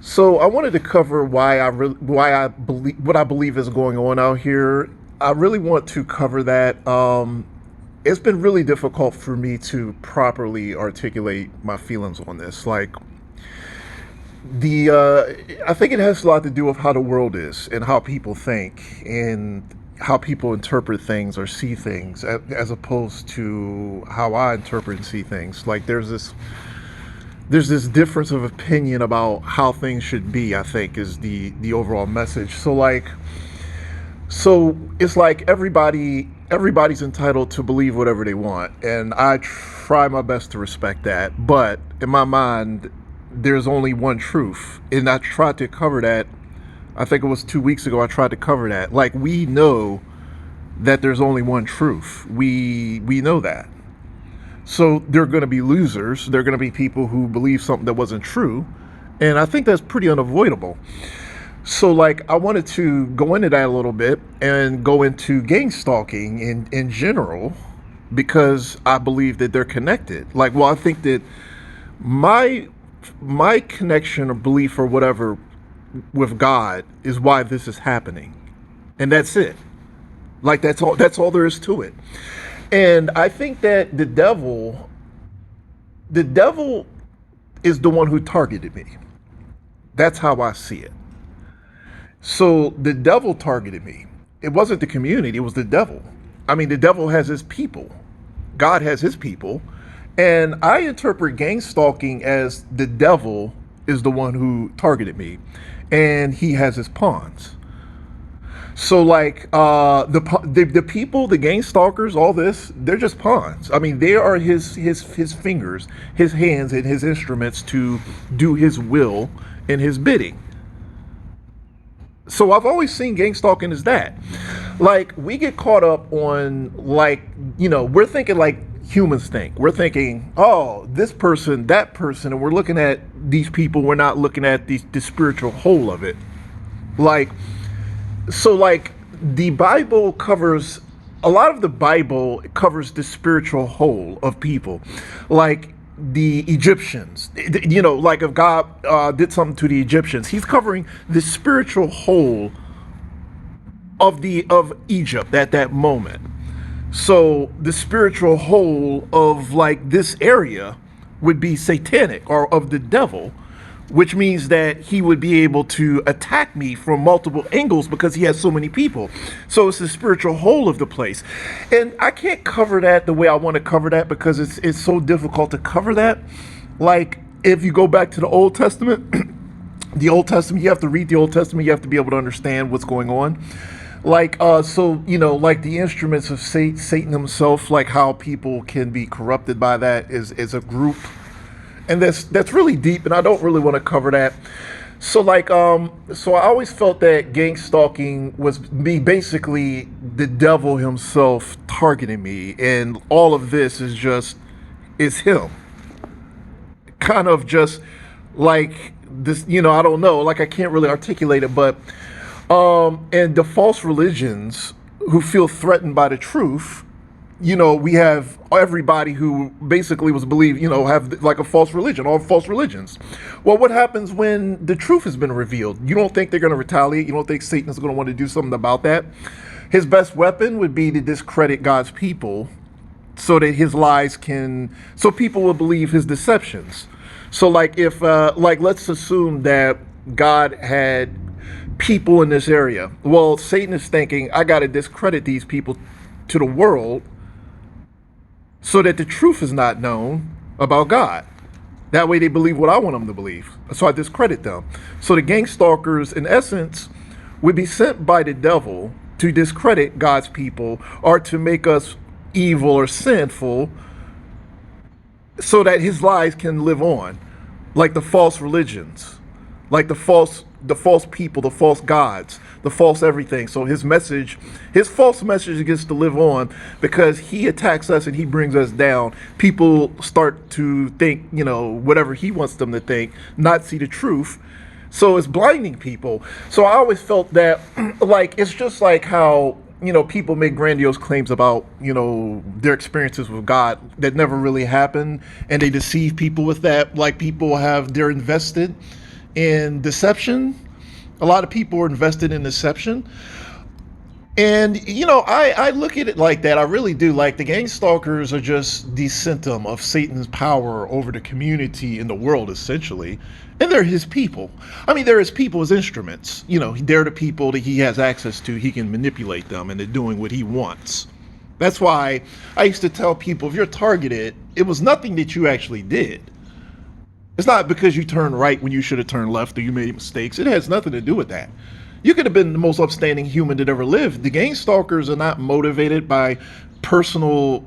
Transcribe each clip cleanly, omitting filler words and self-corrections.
So I wanted to cover why I believe what I believe is going on out here. I really want to cover that. It's been really difficult for me to properly articulate my feelings on this. I think it has a lot to do with how the world is and how people think and how people interpret things or see things as opposed to how I interpret and see things. There's this difference of opinion about how things should be. I think is the overall message. So it's like everybody's entitled to believe whatever they want, and I try my best to respect that. But in my mind, there's only one truth, and I tried to cover that. I think it was 2 weeks ago. I tried to cover that. Like, we know that there's only one truth. We know that. So there are going to be losers. There are going to be people who believe something that wasn't true, and I think that's pretty unavoidable. So, I wanted to go into that a little bit and go into gang stalking in general because I believe that they're connected. I think that my my connection or belief or whatever with God is why this is happening, and that's it. That's all there is to it. And I think that the devil is the one who targeted me. That's how I see it. So the devil targeted me. It wasn't the community, it was the devil. I mean, the devil has his people. God has his people. And I interpret gang stalking as the devil is the one who targeted me. And he has his pawns. So the people, the gang stalkers, all this, they're just pawns. I mean, they are his fingers, his hands, and his instruments to do his will and his bidding. So I've always seen gang stalking as that. We get caught up on, we're thinking like humans think. We're thinking, oh, this person, that person, and we're looking at these people. We're not looking at the spiritual whole of it. Like, the Bible covers a lot of the Bible covers the spiritual whole of people. Like the Egyptians, if God did something to the Egyptians, he's covering the spiritual whole of Egypt at that moment. So the spiritual whole of this area would be satanic or of the devil, which means that he would be able to attack me from multiple angles because he has so many people. So it's the spiritual whole of the place. And I can't cover that the way I want to cover that because it's so difficult to cover that. If you go back to the Old Testament, you have to read the Old Testament, you have to be able to understand what's going on. The instruments of Satan himself, how people can be corrupted by that is a group. And that's really deep, and I don't really want to cover that. So I always felt that gang stalking was me, basically the devil himself targeting me, and all of this is him. Kind of just like this, I don't know, I can't really articulate it, but and the false religions who feel threatened by the truth. We have everybody who basically was believed, have a false religion, all false religions. Well, what happens when the truth has been revealed? You don't think they're going to retaliate? You don't think Satan is going to want to do something about that? His best weapon would be to discredit God's people so that so people will believe his deceptions. So let's assume that God had people in this area. Well, Satan is thinking, I got to discredit these people to the world so that the truth is not known about God. That way they believe what I want them to believe. So I discredit them. So the gang stalkers, in essence, would be sent by the devil to discredit God's people or to make us evil or sinful so that his lies can live on. Like the false religions, like the false people, the false gods, the false everything. So his false message gets to live on because he attacks us and he brings us down. People start to think, whatever he wants them to think, not see the truth. So it's blinding people. So I always felt that, it's just like how, people make grandiose claims about, their experiences with God that never really happened. And they deceive people with that. They're invested in deception. A lot of people are invested in deception. And I look at it like that. I really do. Like the gang stalkers are just the symptom of Satan's power over the community and the world, essentially. And they're his people. I mean, they're his people as instruments. They're the people that he has access to. He can manipulate them, and they're doing what he wants. That's why I used to tell people, if you're targeted, it was nothing that you actually did. It's not because you turned right when you should have turned left or you made mistakes. It has nothing to do with that. You could have been the most upstanding human that ever lived. The gang stalkers are not motivated by their personal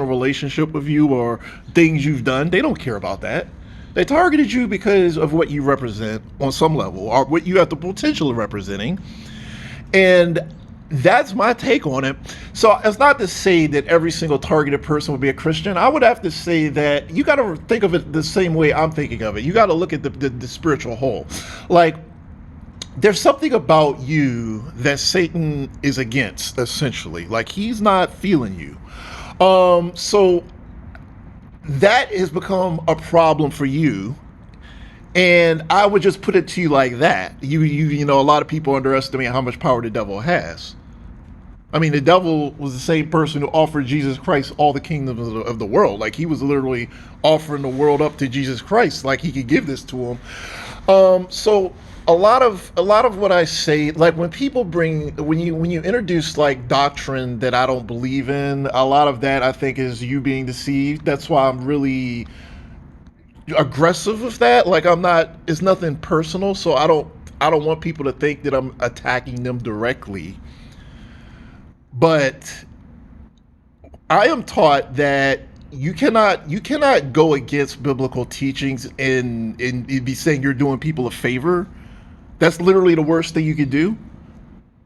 relationship with you or things you've done. They don't care about that. They targeted you because of what you represent on some level, or what you have the potential of representing. And that's my take on it. So it's not to say that every single targeted person would be a Christian. I would have to say that you got to think of it the same way I'm thinking of it. You got to look at the spiritual whole. Like, there's something about you that Satan is against, essentially. Like, he's not feeling you. So that has become a problem for you. And I would just put it to you like that. A lot of people underestimate how much power the devil has. I mean, the devil was the same person who offered Jesus Christ all the kingdoms of the world. Like, he was literally offering the world up to Jesus Christ, like he could give this to him. So a lot of what I say, like when you introduce like doctrine that I don't believe in, a lot of that I think is you being deceived. That's why I'm really aggressive with that. Like, it's nothing personal, so I don't want people to think that I'm attacking them directly. But I am taught that you cannot go against biblical teachings and be saying you're doing people a favor. That's literally the worst thing you could do.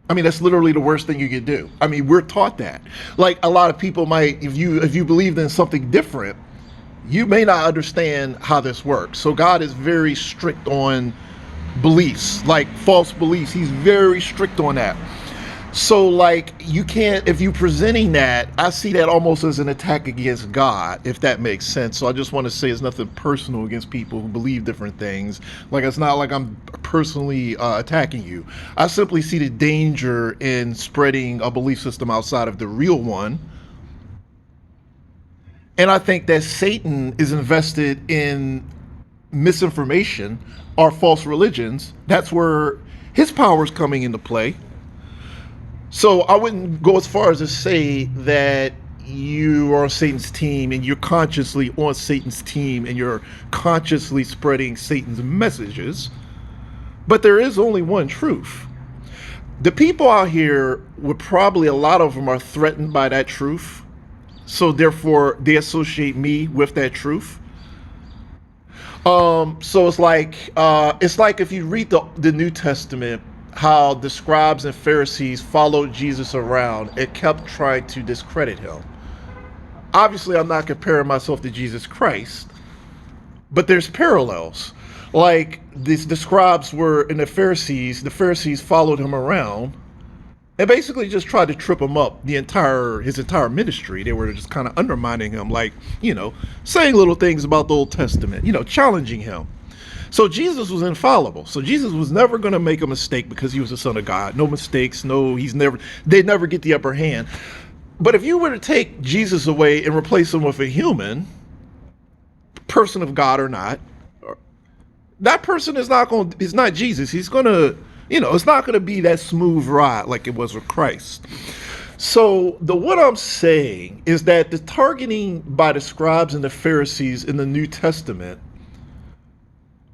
I mean, that's literally the worst thing you could do. I mean, we're taught that. Like, a lot of people might, if you believed in something different, you may not understand how this works. So God is very strict on beliefs, like false beliefs. He's very strict on that. So, like, you can't, if you're presenting that, I see that almost as an attack against God, if that makes sense. So I just want to say it's nothing personal against people who believe different things. Like, it's not like I'm personally attacking you. I simply see the danger in spreading a belief system outside of the real one. And I think that Satan is invested in misinformation or false religions. That's where his power is coming into play. So I wouldn't go as far as to say that you are on Satan's team and you're consciously on Satan's team and you're consciously spreading Satan's messages. But there is only one truth. The people out here would probably, a lot of them are threatened by that truth. So therefore they associate me with that truth. So it's like if you read the New Testament, how the scribes and Pharisees followed Jesus around and kept trying to discredit him. Obviously, I'm not comparing myself to Jesus Christ, but there's parallels. Like, the scribes were, and the Pharisees followed him around and basically just tried to trip him up his entire ministry. They were just kind of undermining him, like, saying little things about the Old Testament, challenging him. So Jesus was infallible. So Jesus was never going to make a mistake because he was the Son of God. No mistakes. They'd never get the upper hand. But if you were to take Jesus away and replace him with a human, person of God or not, that person is not Jesus. He's going to, it's not going to be that smooth ride like it was with Christ. So what I'm saying is that the targeting by the scribes and the Pharisees in the New Testament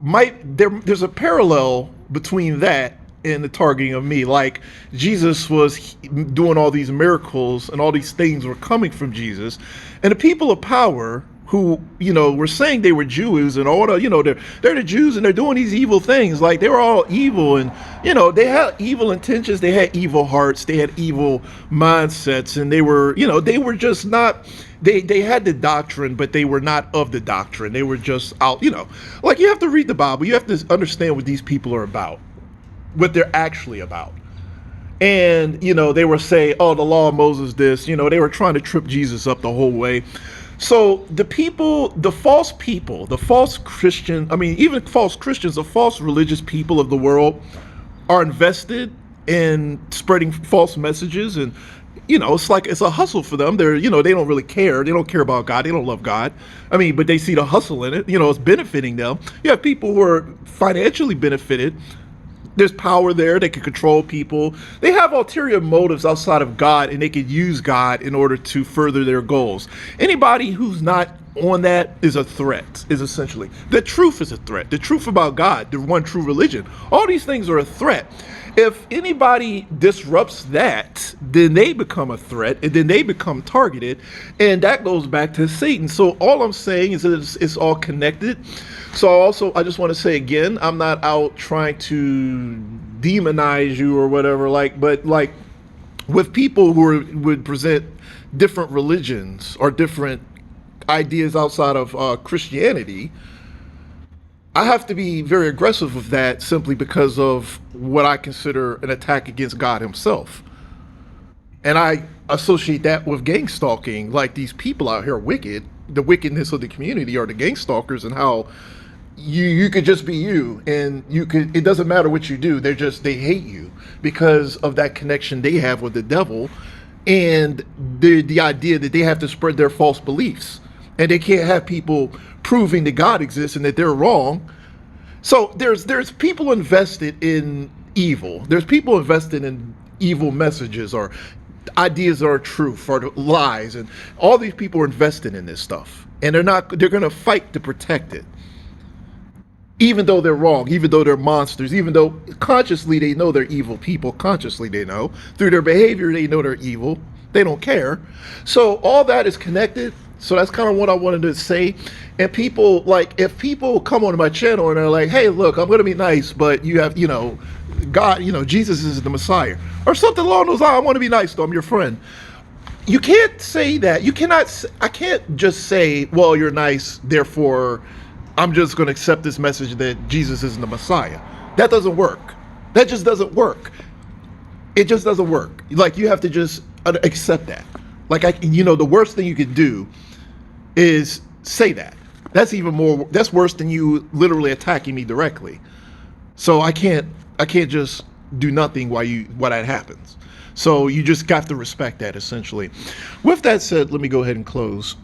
there's a parallel between that and the targeting of me. Like, Jesus was doing all these miracles and all these things were coming from Jesus, and the people of power who were saying they were Jews and all the they're the Jews and they're doing these evil things. Like, they were all evil, and they had evil intentions, they had evil hearts, they had evil mindsets, and they were just not. They had the doctrine, but they were not of the doctrine. They were just out, like, you have to read the Bible. You have to understand what these people are about, what they're actually about. And, they were saying, oh, the law of Moses this, they were trying to trip Jesus up the whole way. So the people, the false people, the false Christian, I mean, even false Christians, the false religious people of the world are invested in spreading false messages. And, it's like it's a hustle for them. They don't really care. They don't care about God. They don't love God. I mean, but they see the hustle in it. It's benefiting them. You have people who are financially benefited. There's power there. They can control people. They have ulterior motives outside of God, and they can use God in order to further their goals. Anybody who's not on that is a threat, is essentially. The truth is a threat. The truth about God, the one true religion. All these things are a threat. If anybody disrupts that, then they become a threat, and then they become targeted, and that goes back to Satan. So all I'm saying is that it's all connected. So I just want to say again, I'm not out trying to demonize you or whatever, but with people who would present different religions or different ideas outside of Christianity, I have to be very aggressive with that simply because of what I consider an attack against God himself. And I associate that with gang stalking, like these people out here are wicked. The wickedness of the community are the gang stalkers, and how you could just be you, and it doesn't matter what you do, they hate you because of that connection they have with the devil, and the idea that they have to spread their false beliefs, and they can't have people proving that God exists and that they're wrong. So there's people invested in evil. There's people invested in evil messages or ideas that are truth or lies, and all these people are invested in this stuff, and they're going to fight to protect it. Even though they're wrong, even though they're monsters, even though consciously they know they're evil people, consciously they know. Through their behavior, they know they're evil. They don't care. So all that is connected. So that's kind of what I wanted to say. And people, if people come onto my channel and they're like, hey, look, I'm going to be nice, but you have, God, Jesus is the Messiah. Or something along those lines. I want to be nice, though. I'm your friend. You can't say that. I can't just say, well, you're nice, therefore I'm just going to accept this message that Jesus isn't the Messiah. That doesn't work. That just doesn't work. It just doesn't work. You have to just accept that. The worst thing you could do is say that. That's worse than you literally attacking me directly. So I can't just do nothing while that happens. So you just got to respect that, essentially. With that said, let me go ahead and close.